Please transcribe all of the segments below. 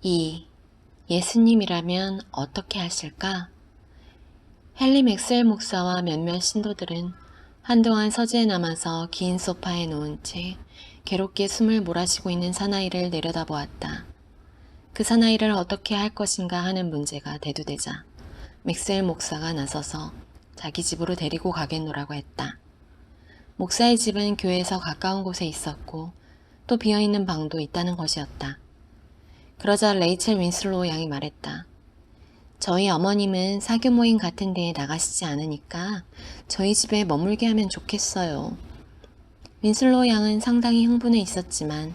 2. 예수님이라면 어떻게 하실까? 헨리 맥스웰 목사와 몇몇 신도들은 한동안 서재에 남아서 긴 소파에 놓은 채 괴롭게 숨을 몰아쉬고 있는 사나이를 내려다보았다. 그 사나이를 어떻게 할 것인가 하는 문제가 대두되자 맥스웰 목사가 나서서 자기 집으로 데리고 가겠노라고 했다. 목사의 집은 교회에서 가까운 곳에 있었고 또 비어있는 방도 있다는 것이었다. 그러자 레이첼 윈슬로우 양이 말했다. 저희 어머님은 사교 모임 같은 데에 나가시지 않으니까 저희 집에 머물게 하면 좋겠어요. 윈슬로우 양은 상당히 흥분해 있었지만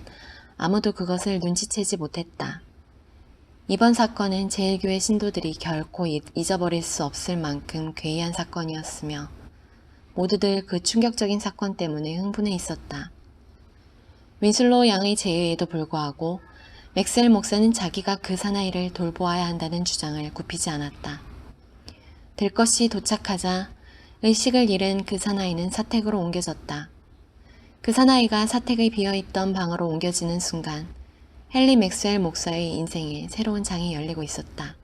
아무도 그것을 눈치채지 못했다. 이번 사건은 제1교회 신도들이 결코 잊어버릴 수 없을 만큼 괴이한 사건이었으며 모두들 그 충격적인 사건 때문에 흥분해 있었다. 윈슬로우 양의 제의에도 불구하고 맥스웰 목사는 자기가 그 사나이를 돌보아야 한다는 주장을 굽히지 않았다. 들것이 도착하자 의식을 잃은 그 사나이는 사택으로 옮겨졌다. 그 사나이가 사택의 비어있던 방으로 옮겨지는 순간 헨리 맥스웰 목사의 인생에 새로운 장이 열리고 있었다.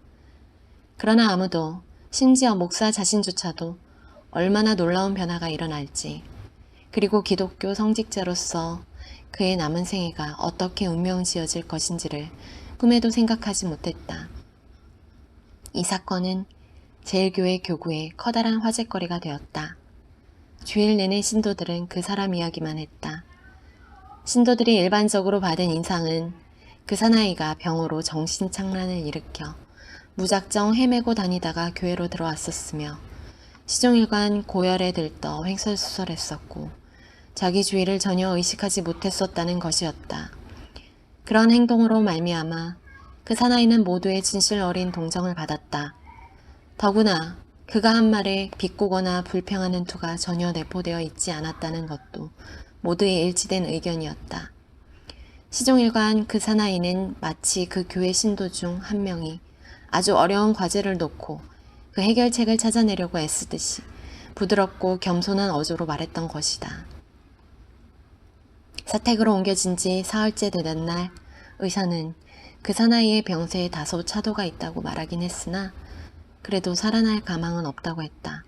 그러나 아무도, 심지어 목사 자신조차도 얼마나 놀라운 변화가 일어날지, 그리고 기독교 성직자로서 그의 남은 생애가 어떻게 운명지어질 것인지를 꿈에도 생각하지 못했다. 이 사건은 제1교회 교구의 커다란 화제거리가 되었다. 주일 내내 신도들은 그 사람 이야기만 했다. 신도들이 일반적으로 받은 인상은 그 사나이가 병으로 정신착란을 일으켜 무작정 헤매고 다니다가 교회로 들어왔었으며 시종일관 고열에 들떠 횡설수설했었고 자기 주의를 전혀 의식하지 못했었다는 것이었다. 그런 행동으로 말미암아 그 사나이는 모두의 진실 어린 동정을 받았다. 더구나 그가 한 말에 비꼬거나 불평하는 투가 전혀 내포되어 있지 않았다는 것도 모두의 일치된 의견이었다. 시종일관 그 사나이는 마치 그 교회 신도 중 한 명이 아주 어려운 과제를 놓고 그 해결책을 찾아내려고 애쓰듯이 부드럽고 겸손한 어조로 말했던 것이다. 사택으로 옮겨진 지 사흘째 되던 날 의사는 그 사나이의 병세에 다소 차도가 있다고 말하긴 했으나 그래도 살아날 가망은 없다고 했다.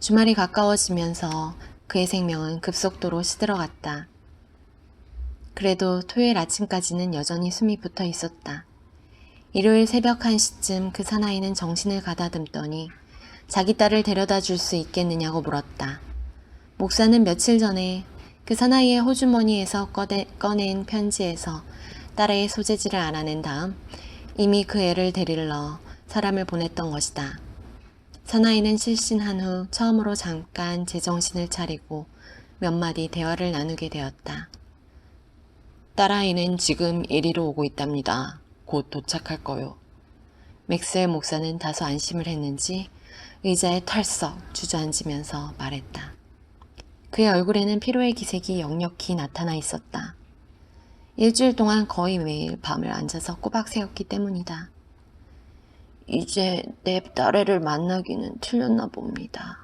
주말이 가까워지면서 그의 생명은 급속도로 시들어갔다. 그래도 토요일 아침까지는 여전히 숨이 붙어 있었다. 일요일 새벽 1시쯤 그 사나이는 정신을 가다듬더니 자기 딸을 데려다 줄 수 있겠느냐고 물었다. 목사는 며칠 전에 그 사나이의 호주머니에서 꺼낸 편지에서 딸의 소재지를 알아낸 다음 이미 그 애를 데리러 사람을 보냈던 것이다. 사나이는 실신한 후 처음으로 잠깐 제정신을 차리고 몇 마디 대화를 나누게 되었다. 딸아이는 지금 이리로 오고 있답니다. 곧 도착할 거요. 맥스웰 목사는 다소 안심을 했는지 의자에 털썩 주저앉으면서 말했다. 그의 얼굴에는 피로의 기색이 역력히 나타나 있었다. 일주일 동안 거의 매일 밤을 앉아서 꼬박 새웠기 때문이다. 이제 내 딸애를 만나기는 틀렸나 봅니다.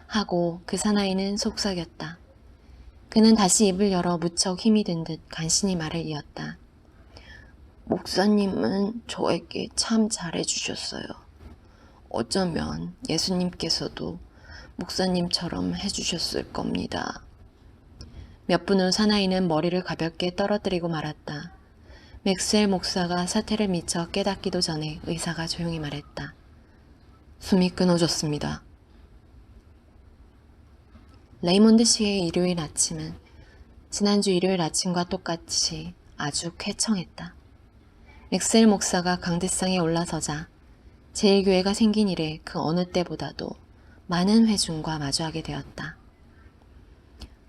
하고 그 사나이는 속삭였다. 그는 다시 입을 열어 무척 힘이 든 듯 간신히 말을 이었다. 목사님은 저에게 참 잘해주셨어요. 어쩌면 예수님께서도 목사님처럼 해주셨을 겁니다. 몇 분 후 사나이는 머리를 가볍게 떨어뜨리고 말았다. 맥스웰 목사가 사태를 미처 깨닫기도 전에 의사가 조용히 말했다. 숨이 끊어졌습니다. 레이몬드 씨의 일요일 아침은 지난주 일요일 아침과 똑같이 아주 쾌청했다. 맥스웰 목사가 강대상에 올라서자 제1교회가 생긴 이래 그 어느 때보다도 많은 회중과 마주하게 되었다.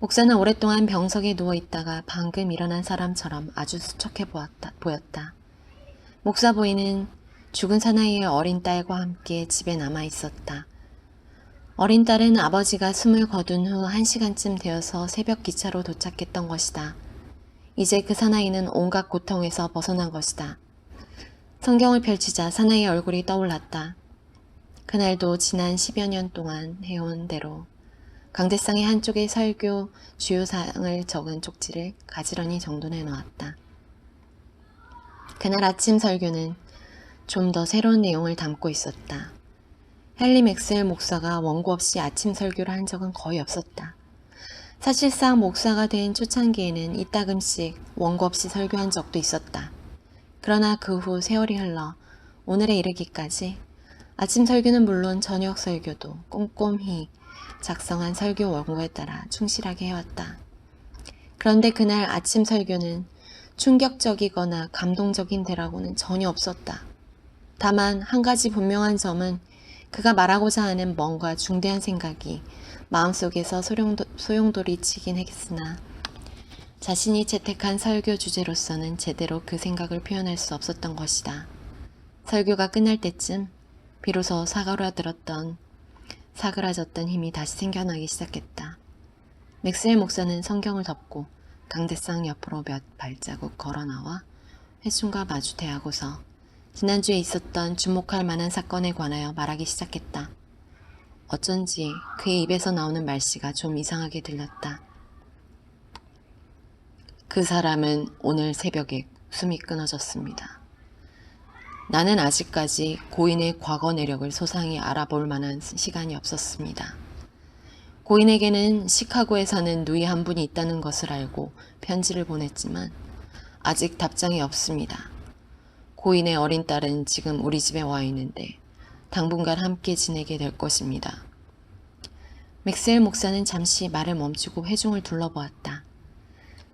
목사는 오랫동안 병석에 누워있다가 방금 일어난 사람처럼 아주 수척해 보였다. 목사 부인은 죽은 사나이의 어린 딸과 함께 집에 남아있었다. 어린 딸은 아버지가 숨을 거둔 후 1시간쯤 되어서 새벽 기차로 도착했던 것이다. 이제 그 사나이는 온갖 고통에서 벗어난 것이다. 성경을 펼치자 사나이의 얼굴이 떠올랐다. 그날도 지난 10여 년 동안 해온 대로 강대상의 한쪽에 설교 주요 사항을 적은 쪽지를 가지런히 정돈해 놓았다. 그날 아침 설교는 좀 더 새로운 내용을 담고 있었다. 헨리 맥스웰 목사가 원고 없이 아침 설교를 한 적은 거의 없었다. 사실상 목사가 된 초창기에는 이따금씩 원고 없이 설교한 적도 있었다. 그러나 그 후 세월이 흘러 오늘에 이르기까지 아침 설교는 물론 저녁 설교도 꼼꼼히 작성한 설교 원고에 따라 충실하게 해왔다. 그런데 그날 아침 설교는 충격적이거나 감동적인 대라고는 전혀 없었다. 다만 한 가지 분명한 점은 그가 말하고자 하는 뭔가 중대한 생각이 마음속에서 소용돌이 치긴 했으나 자신이 채택한 설교 주제로서는 제대로 그 생각을 표현할 수 없었던 것이다. 설교가 끝날 때쯤 비로소 사그라졌던 힘이 다시 생겨나기 시작했다. 맥스웰 목사는 성경을 덮고 강대상 옆으로 몇 발자국 걸어나와 회중과 마주 대하고서 지난주에 있었던 주목할 만한 사건에 관하여 말하기 시작했다. 어쩐지 그의 입에서 나오는 말씨가 좀 이상하게 들렸다. 그 사람은 오늘 새벽에 숨이 끊어졌습니다. 나는 아직까지 고인의 과거 내력을 소상히 알아볼 만한 시간이 없었습니다. 고인에게는 시카고에 사는 누이 한 분이 있다는 것을 알고 편지를 보냈지만 아직 답장이 없습니다. 고인의 어린 딸은 지금 우리 집에 와 있는데 당분간 함께 지내게 될 것입니다. 맥스웰 목사는 잠시 말을 멈추고 회중을 둘러보았다.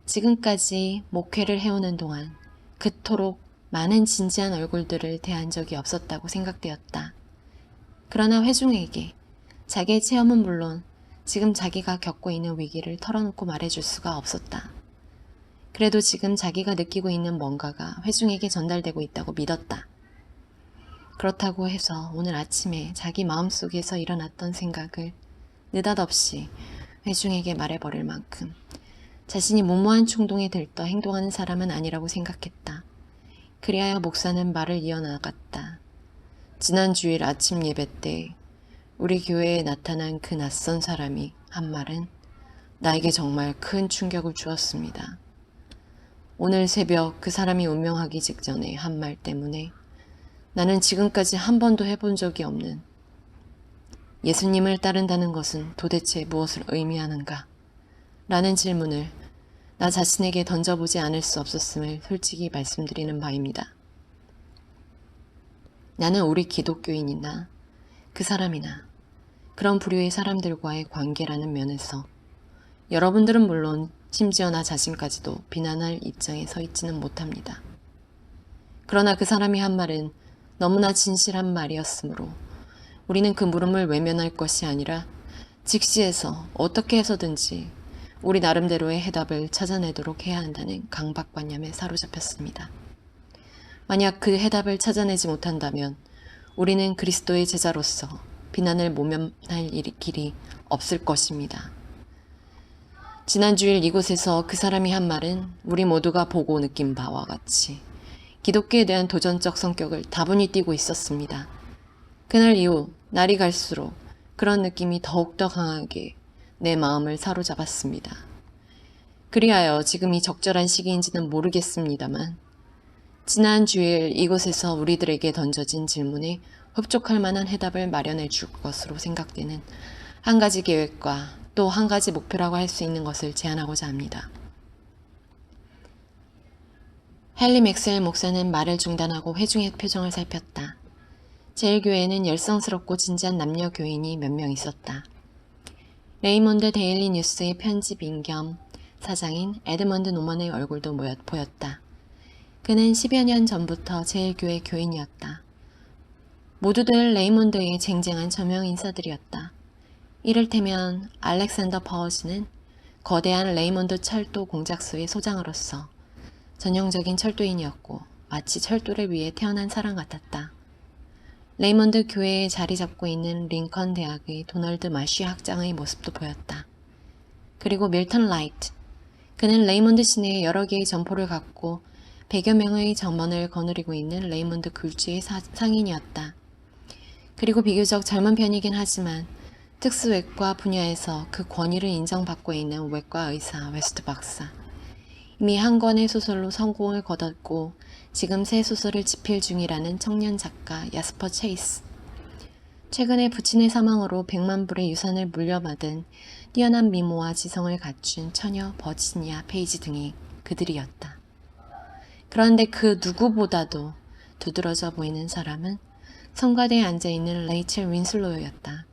지금까지 목회를 해오는 동안 그토록 많은 진지한 얼굴들을 대한 적이 없었다고 생각되었다. 그러나 회중에게 자기의 체험은 물론 지금 자기가 겪고 있는 위기를 털어놓고 말해줄 수가 없었다. 그래도 지금 자기가 느끼고 있는 뭔가가 회중에게 전달되고 있다고 믿었다. 그렇다고 해서 오늘 아침에 자기 마음속에서 일어났던 생각을 느닷없이 회중에게 말해버릴 만큼 자신이 무모한 충동에 들떠 행동하는 사람은 아니라고 생각했다. 그리하여 목사는 말을 이어나갔다. 지난 주일 아침 예배 때 우리 교회에 나타난 그 낯선 사람이 한 말은 나에게 정말 큰 충격을 주었습니다. 오늘 새벽 그 사람이 운명하기 직전에 한 말 때문에 나는 지금까지 한 번도 해본 적이 없는 예수님을 따른다는 것은 도대체 무엇을 의미하는가? 라는 질문을 나 자신에게 던져보지 않을 수 없었음을 솔직히 말씀드리는 바입니다. 나는 우리 기독교인이나 그 사람이나 그런 부류의 사람들과의 관계라는 면에서 여러분들은 물론 심지어 나 자신까지도 비난할 입장에 서 있지는 못합니다. 그러나 그 사람이 한 말은 너무나 진실한 말이었으므로 우리는 그 물음을 외면할 것이 아니라 직시해서 어떻게 해서든지 우리 나름대로의 해답을 찾아내도록 해야 한다는 강박관념에 사로잡혔습니다. 만약 그 해답을 찾아내지 못한다면 우리는 그리스도의 제자로서 비난을 모면할 길이 없을 것입니다. 지난 주일 이곳에서 그 사람이 한 말은 우리 모두가 보고 느낀 바와 같이 기독교에 대한 도전적 성격을 다분히 띠고 있었습니다. 그날 이후 날이 갈수록 그런 느낌이 더욱더 강하게 내 마음을 사로잡았습니다. 그리하여 지금이 적절한 시기인지는 모르겠습니다만 지난 주일 이곳에서 우리들에게 던져진 질문에 흡족할 만한 해답을 마련해 줄 것으로 생각되는 한 가지 계획과 또 한 가지 목표라고 할 수 있는 것을 제안하고자 합니다. 헨리 맥스웰 목사는 말을 중단하고 회중의 표정을 살폈다. 제일교회에는 열성스럽고 진지한 남녀 교인이 몇 명 있었다. 레이몬드 데일리 뉴스의 편집인 겸 사장인 에드먼드 노먼의 얼굴도 보였다. 그는 10여 년 전부터 제일교회 교인이었다. 모두들 레이몬드의 쟁쟁한 저명 인사들이었다. 이를테면 알렉산더 파워즈는 거대한 레이몬드 철도 공작소의 소장으로서 전형적인 철도인이었고 마치 철도를 위해 태어난 사람 같았다. 레이몬드 교회에 자리 잡고 있는 링컨 대학의 도널드 마쉬 학장의 모습도 보였다. 그리고 밀턴 라이트, 그는 레이몬드 시내에 여러 개의 점포를 갖고 100여 명의 점원을 거느리고 있는 레이몬드 굴지의 상인이었다. 그리고 비교적 젊은 편이긴 하지만 특수외과 분야에서 그 권위를 인정받고 있는 외과 의사 웨스트 박사. 이미 한 권의 소설로 성공을 거뒀고 지금 새 소설을 집필 중이라는 청년 작가 야스퍼 체이스. 최근에 부친의 사망으로 100만 불의 유산을 물려받은 뛰어난 미모와 지성을 갖춘 처녀 버지니아 페이지 등이 그들이었다. 그런데 그 누구보다도 두드러져 보이는 사람은 성가대에 앉아있는 레이첼 윈슬로우였다.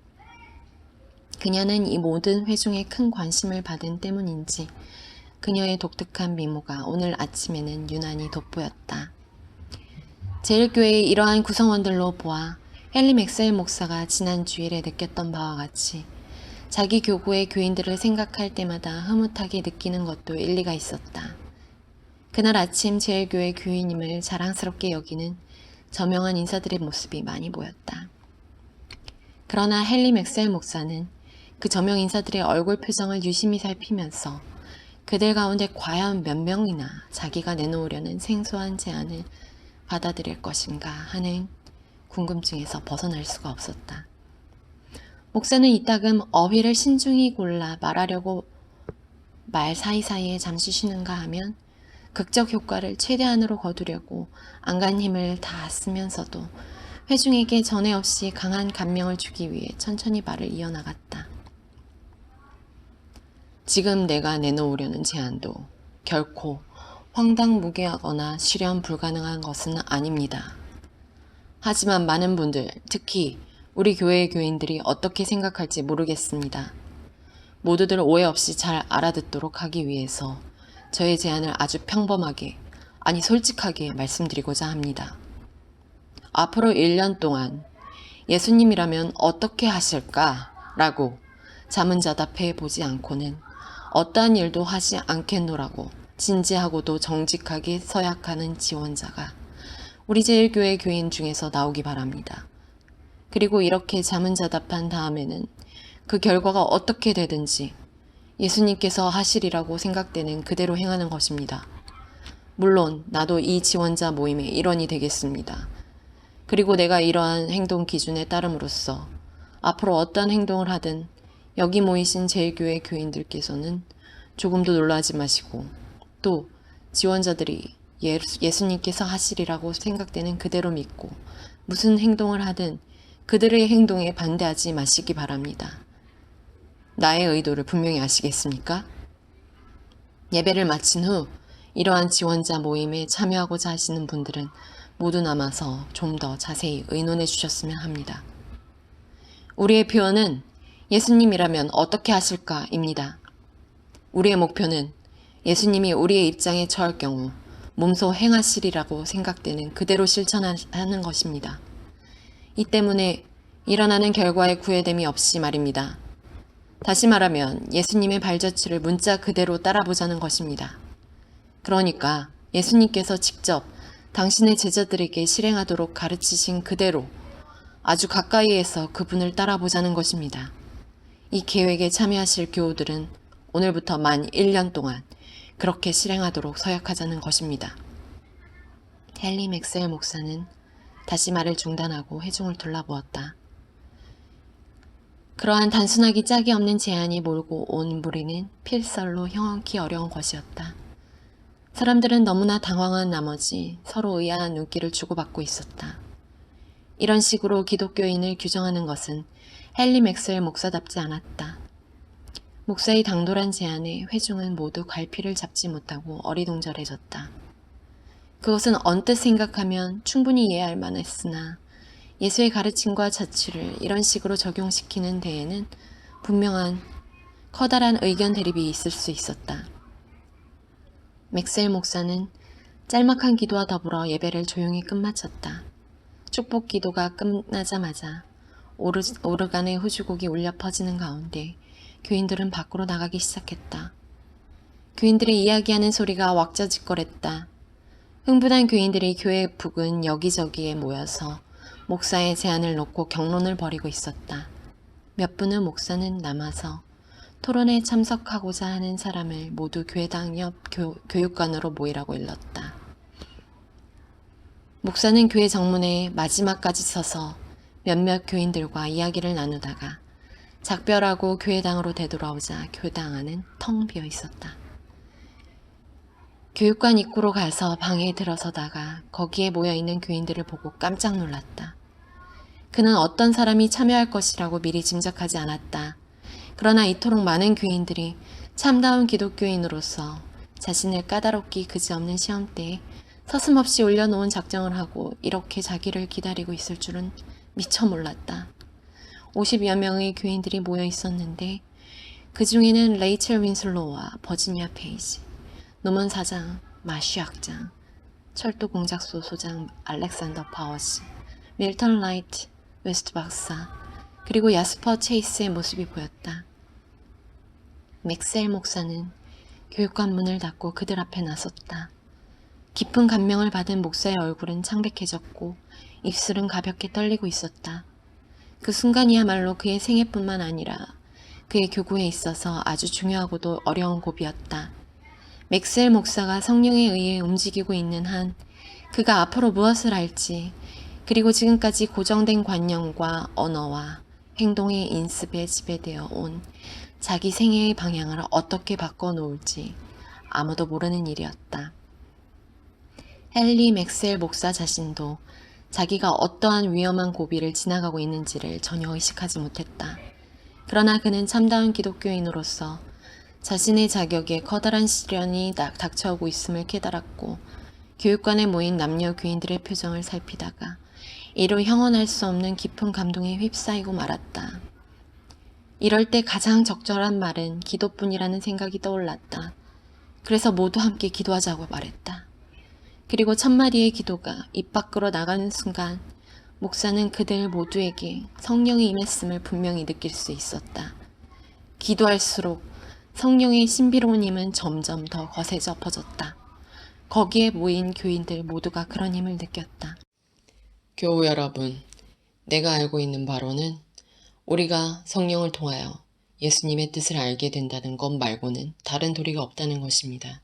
그녀는 이 모든 회중에 큰 관심을 받은 때문인지 그녀의 독특한 미모가 오늘 아침에는 유난히 돋보였다. 제일교회의 이러한 구성원들로 보아 헨리 맥스웰 목사가 지난 주일에 느꼈던 바와 같이 자기 교구의 교인들을 생각할 때마다 흐뭇하게 느끼는 것도 일리가 있었다. 그날 아침 제일교회 교인임을 자랑스럽게 여기는 저명한 인사들의 모습이 많이 보였다. 그러나 헨리 맥스웰 목사는 그 저명 인사들의 얼굴 표정을 유심히 살피면서 그들 가운데 과연 몇 명이나 자기가 내놓으려는 생소한 제안을 받아들일 것인가 하는 궁금증에서 벗어날 수가 없었다. 목사는 이따금 어휘를 신중히 골라 말하려고 말 사이사이에 잠시 쉬는가 하면 극적 효과를 최대한으로 거두려고 안간 힘을 다 쓰면서도 회중에게 전에 없이 강한 감명을 주기 위해 천천히 말을 이어나갔다. 지금 내가 내놓으려는 제안도 결코 황당무계하거나 실현 불가능한 것은 아닙니다. 하지만 많은 분들, 특히 우리 교회의 교인들이 어떻게 생각할지 모르겠습니다. 모두들 오해 없이 잘 알아듣도록 하기 위해서 저의 제안을 아주 평범하게, 아니 솔직하게 말씀드리고자 합니다. 앞으로 1년 동안 예수님이라면 어떻게 하실까? 라고 자문자답해 보지 않고는 어떠한 일도 하지 않겠노라고 진지하고도 정직하게 서약하는 지원자가 우리 제일교회 교인 중에서 나오기 바랍니다. 그리고 이렇게 자문자답한 다음에는 그 결과가 어떻게 되든지 예수님께서 하시리라고 생각되는 그대로 행하는 것입니다. 물론 나도 이 지원자 모임의 일원이 되겠습니다. 그리고 내가 이러한 행동 기준에 따름으로써 앞으로 어떤 행동을 하든 여기 모이신 제일교회 교인들께서는 조금도 놀라지 마시고 또 지원자들이 예수님께서 하시리라고 생각되는 그대로 믿고 무슨 행동을 하든 그들의 행동에 반대하지 마시기 바랍니다. 나의 의도를 분명히 아시겠습니까? 예배를 마친 후 이러한 지원자 모임에 참여하고자 하시는 분들은 모두 남아서 좀 더 자세히 의논해 주셨으면 합니다. 우리의 표현은 예수님이라면 어떻게 하실까?입니다. 우리의 목표는 예수님이 우리의 입장에 처할 경우 몸소 행하시리라고 생각되는 그대로 실천하는 것입니다. 이 때문에 일어나는 결과에 구애됨이 없이 말입니다. 다시 말하면 예수님의 발자취를 문자 그대로 따라보자는 것입니다. 그러니까 예수님께서 직접 당신의 제자들에게 실행하도록 가르치신 그대로 아주 가까이에서 그분을 따라보자는 것입니다. 이 계획에 참여하실 교우들은 오늘부터 만 1년 동안 그렇게 실행하도록 서약하자는 것입니다. 헨리 맥스웰 목사는 다시 말을 중단하고 회중을 둘러보았다. 그러한 단순하기 짝이 없는 제안이 몰고 온 무리는 필설로 형언키 어려운 것이었다. 사람들은 너무나 당황한 나머지 서로 의아한 눈길을 주고받고 있었다. 이런 식으로 기독교인을 규정하는 것은 헨리 맥스웰 목사답지 않았다. 목사의 당돌한 제안에 회중은 모두 갈피를 잡지 못하고 어리둥절해졌다. 그것은 언뜻 생각하면 충분히 이해할 만했으나 예수의 가르침과 자취를 이런 식으로 적용시키는 데에는 분명한 커다란 의견 대립이 있을 수 있었다. 맥스웰 목사는 짤막한 기도와 더불어 예배를 조용히 끝마쳤다. 축복 기도가 끝나자마자 오르간의 후주곡이 울려 퍼지는 가운데 교인들은 밖으로 나가기 시작했다. 교인들이 이야기하는 소리가 왁자지껄했다. 흥분한 교인들이 교회 부근 여기저기에 모여서 목사의 제안을 놓고 격론을 벌이고 있었다. 몇 분의 목사는 남아서 토론에 참석하고자 하는 사람을 모두 교회당 옆 교육관으로 모이라고 일렀다. 목사는 교회 정문에 마지막까지 서서 몇몇 교인들과 이야기를 나누다가 작별하고 교회당으로 되돌아오자 교당 안은 텅 비어 있었다. 교육관 입구로 가서 방에 들어서다가 거기에 모여있는 교인들을 보고 깜짝 놀랐다. 그는 어떤 사람이 참여할 것이라고 미리 짐작하지 않았다. 그러나 이토록 많은 교인들이 참다운 기독교인으로서 자신을 까다롭기 그지없는 시험대에 서슴없이 올려놓은 작정을 하고 이렇게 자기를 기다리고 있을 줄은 미처 몰랐다. 50여 명의 교인들이 모여 있었는데 그 중에는 레이첼 윈슬로우와 버지니아 페이지, 노먼 사장, 마쉬 학장, 철도 공작소 소장 알렉산더 파워스, 밀턴 라이트, 웨스트 박사, 그리고 야스퍼 체이스의 모습이 보였다. 맥셀 목사는 교육관 문을 닫고 그들 앞에 나섰다. 깊은 감명을 받은 목사의 얼굴은 창백해졌고 입술은 가볍게 떨리고 있었다. 그 순간이야말로 그의 생애뿐만 아니라 그의 교구에 있어서 아주 중요하고도 어려운 고비였다. 맥셀 목사가 성령에 의해 움직이고 있는 한 그가 앞으로 무엇을 할지, 그리고 지금까지 고정된 관념과 언어와 행동의 인습에 지배되어 온 자기 생애의 방향을 어떻게 바꿔놓을지 아무도 모르는 일이었다. 헨리 맥셀 목사 자신도 자기가 어떠한 위험한 고비를 지나가고 있는지를 전혀 의식하지 못했다. 그러나 그는 참다운 기독교인으로서 자신의 자격에 커다란 시련이 닥쳐오고 있음을 깨달았고 교육관에 모인 남녀 교인들의 표정을 살피다가 이루 형언할 수 없는 깊은 감동에 휩싸이고 말았다. 이럴 때 가장 적절한 말은 기도뿐이라는 생각이 떠올랐다. 그래서 모두 함께 기도하자고 말했다. 그리고 첫 마디의 기도가 입 밖으로 나가는 순간 목사는 그들 모두에게 성령이 임했음을 분명히 느낄 수 있었다. 기도할수록 성령의 신비로운 힘은 점점 더 거세져 퍼졌다. 거기에 모인 교인들 모두가 그런 힘을 느꼈다. 교우 여러분, 내가 알고 있는 바로는 우리가 성령을 통하여 예수님의 뜻을 알게 된다는 것 말고는 다른 도리가 없다는 것입니다.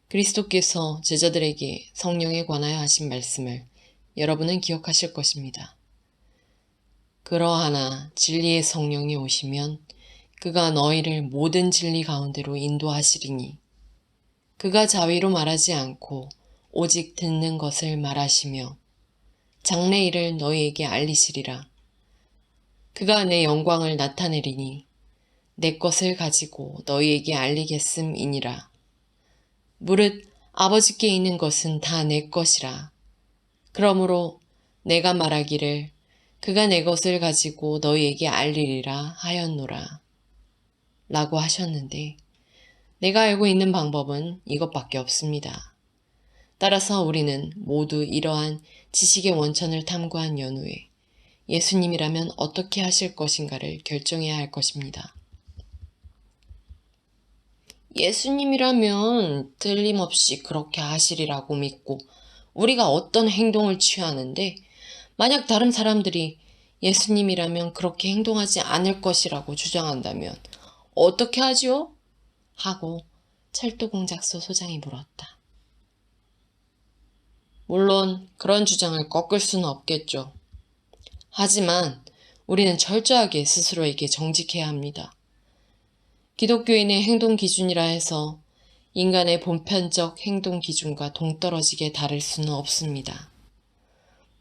그리스도께서 제자들에게 성령에 관하여 하신 말씀을 여러분은 기억하실 것입니다. 그러하나 진리의 성령이 오시면 그가 너희를 모든 진리 가운데로 인도하시리니 그가 자위로 말하지 않고 오직 듣는 것을 말하시며 장래 일을 너희에게 알리시리라. 그가 내 영광을 나타내리니 내 것을 가지고 너희에게 알리겠음이니라. 무릇 아버지께 있는 것은 다 내 것이라. 그러므로 내가 말하기를 그가 내 것을 가지고 너희에게 알리리라 하였노라. 라고 하셨는데 내가 알고 있는 방법은 이것밖에 없습니다. 따라서 우리는 모두 이러한 지식의 원천을 탐구한 연후에 예수님이라면 어떻게 하실 것인가를 결정해야 할 것입니다. 예수님이라면 틀림없이 그렇게 하시리라고 믿고 우리가 어떤 행동을 취하는데 만약 다른 사람들이 예수님이라면 그렇게 행동하지 않을 것이라고 주장한다면 어떻게 하지요? 하고 철도공작소 소장이 물었다. 물론 그런 주장을 꺾을 수는 없겠죠. 하지만 우리는 철저하게 스스로에게 정직해야 합니다. 기독교인의 행동 기준이라 해서 인간의 보편적 행동 기준과 동떨어지게 다를 수는 없습니다.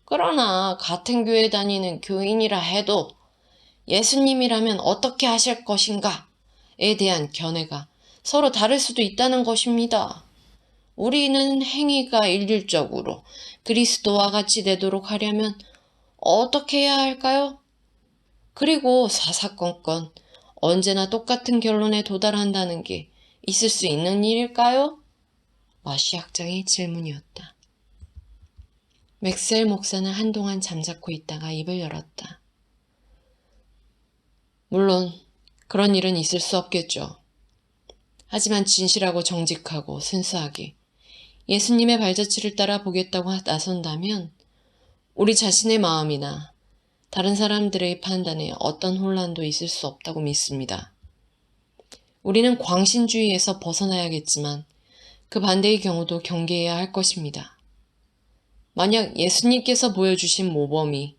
그러나 같은 교회 다니는 교인이라 해도 예수님이라면 어떻게 하실 것인가에 대한 견해가 서로 다를 수도 있다는 것입니다. 우리는 행위가 일률적으로 그리스도와 같이 되도록 하려면 어떻게 해야 할까요? 그리고 사사건건 언제나 똑같은 결론에 도달한다는 게 있을 수 있는 일일까요? 마쉬 학장의 질문이었다. 맥셀 목사는 한동안 잠자코 있다가 입을 열었다. 물론 그런 일은 있을 수 없겠죠. 하지만 진실하고 정직하고 순수하게 예수님의 발자취를 따라 보겠다고 나선다면 우리 자신의 마음이나 다른 사람들의 판단에 어떤 혼란도 있을 수 없다고 믿습니다. 우리는 광신주의에서 벗어나야겠지만 그 반대의 경우도 경계해야 할 것입니다. 만약 예수님께서 보여주신 모범이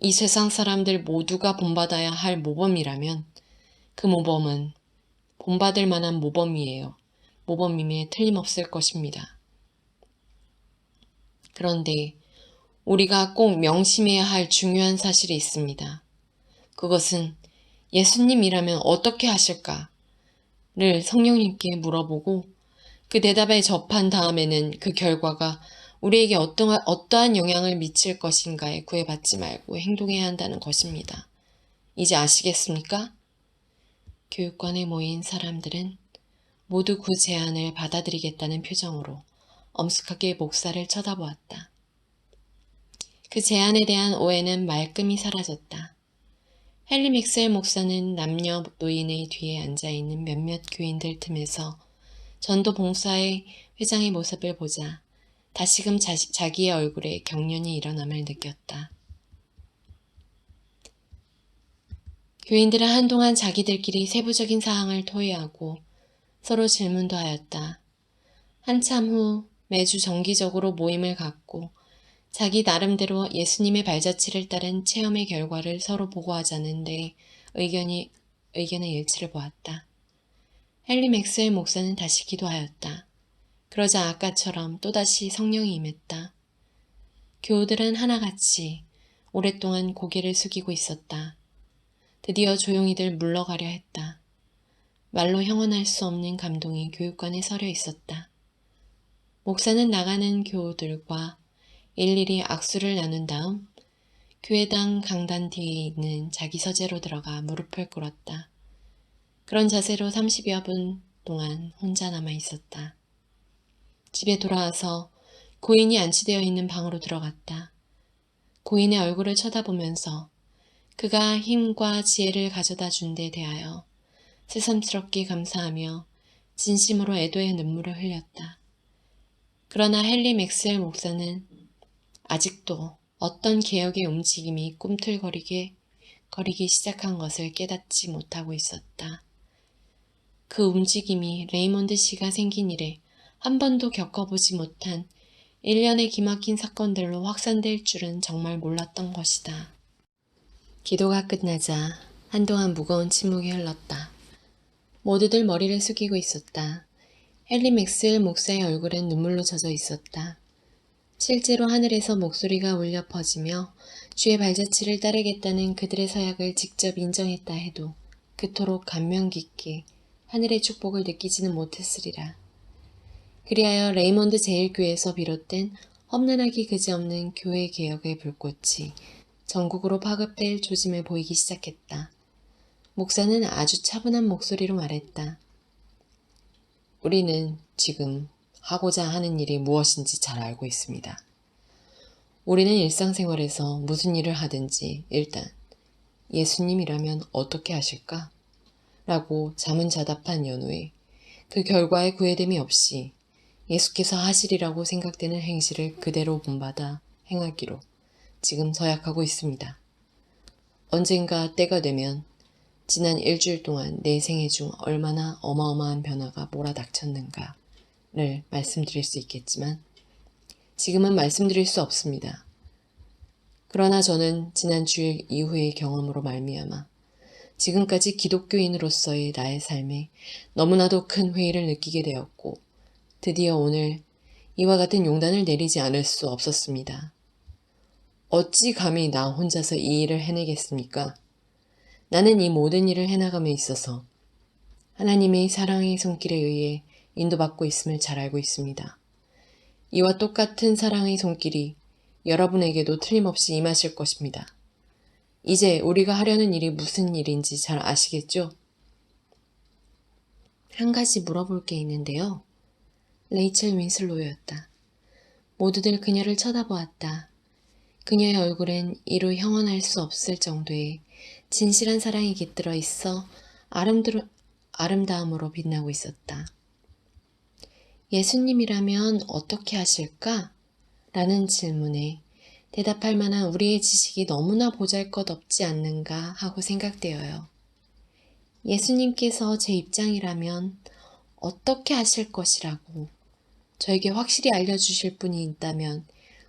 이 세상 사람들 모두가 본받아야 할 모범이라면 그 모범은 본받을 만한 모범이에요. 모범임에 틀림없을 것입니다. 그런데 우리가 꼭 명심해야 할 중요한 사실이 있습니다. 그것은 예수님이라면 어떻게 하실까를 성령님께 물어보고 그 대답에 접한 다음에는 그 결과가 우리에게 어떠한 영향을 미칠 것인가에 구애받지 말고 행동해야 한다는 것입니다. 이제 아시겠습니까? 교육관에 모인 사람들은 모두 그 제안을 받아들이겠다는 표정으로 엄숙하게 목사를 쳐다보았다. 그 제안에 대한 오해는 말끔히 사라졌다. 헨리 맥스웰 목사는 남녀 노인의 뒤에 앉아있는 몇몇 교인들 틈에서 전도 봉사의 회장의 모습을 보자 다시금 자기의 얼굴에 경련이 일어남을 느꼈다. 교인들은 한동안 자기들끼리 세부적인 사항을 토의하고 서로 질문도 하였다. 한참 후 매주 정기적으로 모임을 갖고 자기 나름대로 예수님의 발자취를 따른 체험의 결과를 서로 보고하자는데 의견의 일치를 보았다. 헨리 맥스웰 목사는 다시 기도하였다. 그러자 아까처럼 또다시 성령이 임했다. 교우들은 하나같이 오랫동안 고개를 숙이고 있었다. 드디어 조용히들 물러가려 했다. 말로 형언할 수 없는 감동이 교육관에 서려 있었다. 목사는 나가는 교우들과 일일이 악수를 나눈 다음 교회당 강단 뒤에 있는 자기 서재로 들어가 무릎을 꿇었다. 그런 자세로 30여 분 동안 혼자 남아 있었다. 집에 돌아와서 고인이 안치되어 있는 방으로 들어갔다. 고인의 얼굴을 쳐다보면서 그가 힘과 지혜를 가져다 준 데 대하여 새삼스럽게 감사하며 진심으로 애도의 눈물을 흘렸다. 그러나 헨리 맥스웰 목사는 아직도 어떤 개혁의 움직임이 꿈틀거리기 시작한 것을 깨닫지 못하고 있었다. 그 움직임이 레이몬드 씨가 생긴 이래 한 번도 겪어보지 못한 일련의 기막힌 사건들로 확산될 줄은 정말 몰랐던 것이다. 기도가 끝나자 한동안 무거운 침묵이 흘렀다. 모두들 머리를 숙이고 있었다. 헨리 맥스웰 목사의 얼굴은 눈물로 젖어 있었다. 실제로 하늘에서 목소리가 울려 퍼지며 주의 발자취를 따르겠다는 그들의 서약을 직접 인정했다 해도 그토록 감명 깊게 하늘의 축복을 느끼지는 못했으리라. 그리하여 레이몬드 제1교회에서 비롯된 험난하기 그지없는 교회 개혁의 불꽃이 전국으로 파급될 조짐을 보이기 시작했다. 목사는 아주 차분한 목소리로 말했다. 우리는 지금 하고자 하는 일이 무엇인지 잘 알고 있습니다. 우리는 일상생활에서 무슨 일을 하든지 일단 예수님이라면 어떻게 하실까? 라고 자문자답한 연후에 그 결과에 구애됨이 없이 예수께서 하시리라고 생각되는 행실을 그대로 본받아 행하기로 지금 서약하고 있습니다. 언젠가 때가 되면 지난 일주일 동안 내 생애 중 얼마나 어마어마한 변화가 몰아닥쳤는가를 말씀드릴 수 있겠지만 지금은 말씀드릴 수 없습니다. 그러나 저는 지난 주일 이후의 경험으로 말미암아 지금까지 기독교인으로서의 나의 삶에 너무나도 큰 회의를 느끼게 되었고 드디어 오늘 이와 같은 용단을 내리지 않을 수 없었습니다. 어찌 감히 나 혼자서 이 일을 해내겠습니까? 나는 이 모든 일을 해나감에 있어서 하나님의 사랑의 손길에 의해 인도받고 있음을 잘 알고 있습니다. 이와 똑같은 사랑의 손길이 여러분에게도 틀림없이 임하실 것입니다. 이제 우리가 하려는 일이 무슨 일인지 잘 아시겠죠? 한 가지 물어볼 게 있는데요. 레이첼 윈슬로우였다. 모두들 그녀를 쳐다보았다. 그녀의 얼굴엔 이루 형언할 수 없을 정도의 진실한 사랑이 깃들어 있어 아름다움으로 빛나고 있었다. 예수님이라면 어떻게 하실까? 라는 질문에 대답할 만한 우리의 지식이 너무나 보잘것없지 않는가 하고 생각되어요. 예수님께서 제 입장이라면 어떻게 하실 것이라고 저에게 확실히 알려주실 분이 있다면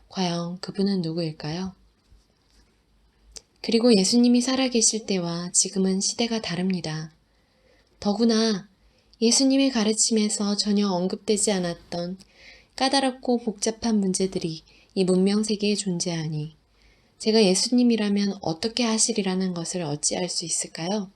과연 그분은 누구일까요? 그리고 예수님이 살아계실 때와 지금은 시대가 다릅니다. 더구나 예수님의 가르침에서 전혀 언급되지 않았던 까다롭고 복잡한 문제들이 이 문명 세계에 존재하니 제가 예수님이라면 어떻게 하시리라는 것을 어찌 알 수 있을까요?